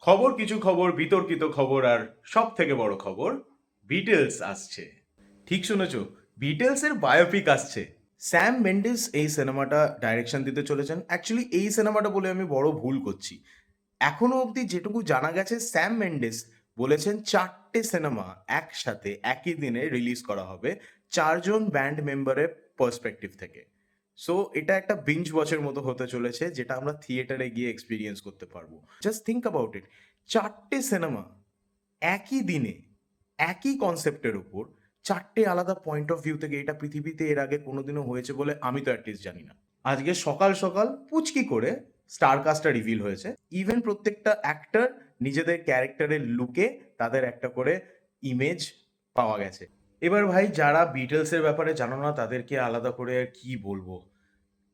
খবর, কিছু খবর, বিতর্কিত খবর আর সব থেকে বড় খবর, বিটলস আসছে। ঠিক শুনেছো, বিটলসের বায়োপিক আসছে। স্যাম মেন্ডেস এই সিনেমাটা ডাইরেকশন দিতে চলেছেন। অ্যাকচুয়ালি এই সিনেমাটা বলে আমি বড় ভুল করছি। এখনো অবধি যেটুকু জানা গেছে, স্যাম মেন্ডেস বলেছেন 4টে সিনেমা একসাথে একই দিনে রিলিজ করা হবে 4জন ব্যান্ড মেম্বারের পার্সপেক্টিভ থেকে। সো এটা একটা বিঞ্জ ওয়াচের মতো হতে চলেছে, যেটা আমরা থিয়েটারে গিয়ে এক্সপিরিয়েন্স করতে পারবো। জাস্ট থিঙ্ক অ্যাবাউট ইট, 4টে সিনেমা একই দিনে একই কনসেপ্টের উপর, 4টে আলাদা পয়েন্ট অফ ভিউ থেকে। এটা পৃথিবীতে এর আগে কোনোদিনও হয়েছে বলে আমি তো অ্যাটলিস্ট জানি না। আজকে সকাল সকাল পুচকি করে স্টার কাস্টটা রিভিল হয়েছে। ইভেন প্রত্যেকটা অ্যাক্টর নিজেদের ক্যারেক্টারের লুকে তাদের একটা করে ইমেজ পাওয়া গেছে। এবার ভাই, যারা বিটলসের ব্যাপারে জানো না তাদেরকে আলাদা করে আর কি বলবো।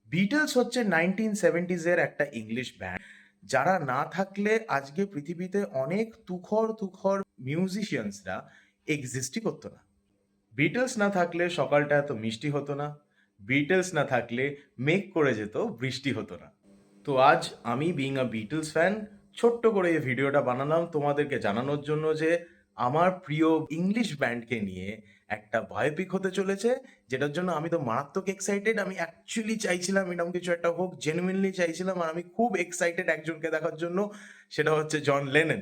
বিটলস হচ্ছে 1970s-এর একটা ইংলিশ ব্যান্ড, যারা না থাকলে আজকে পৃথিবীতে অনেক তুখর তুখর মিউজিশিয়ানসরা এক্সিস্টই করতো না। বিটলস না থাকলে সকালটা এত মিষ্টি হতো না। বিটলস না থাকলে মেঘ করে যেত, বৃষ্টি হতো না। তো আজ আমি বিইং আ বিটলস ফ্যান, ছোট্ট করে এই ভিডিওটা বানালাম তোমাদেরকে জানানোর জন্য যে আমার প্রিয় ইংলিশ ব্যান্ডকে নিয়ে একটা বায়োপিক হতে চলেছে, যেটার জন্য আমি তো মারাত্মক এক্সাইটেড। আমি অ্যাকচুয়ালি চাইছিলাম এরকম কিছু একটা হোক, জেনুইনলি চাইছিলাম। আর আমি খুব এক্সাইটেড একজনকে দেখার জন্য, সেটা হচ্ছে জন লেনন।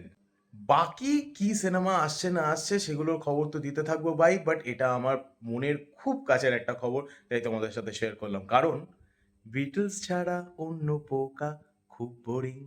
বাকি কি সিনেমা আসছে না আসছে সেগুলোর খবর তো দিতে থাকবো ভাই, বাট এটা আমার মনের খুব কাছের একটা খবর, তাই তোমাদের সাথে শেয়ার করলাম। কারণ বিটলস ছাড়া অন্য পোকা খুব বোরিং।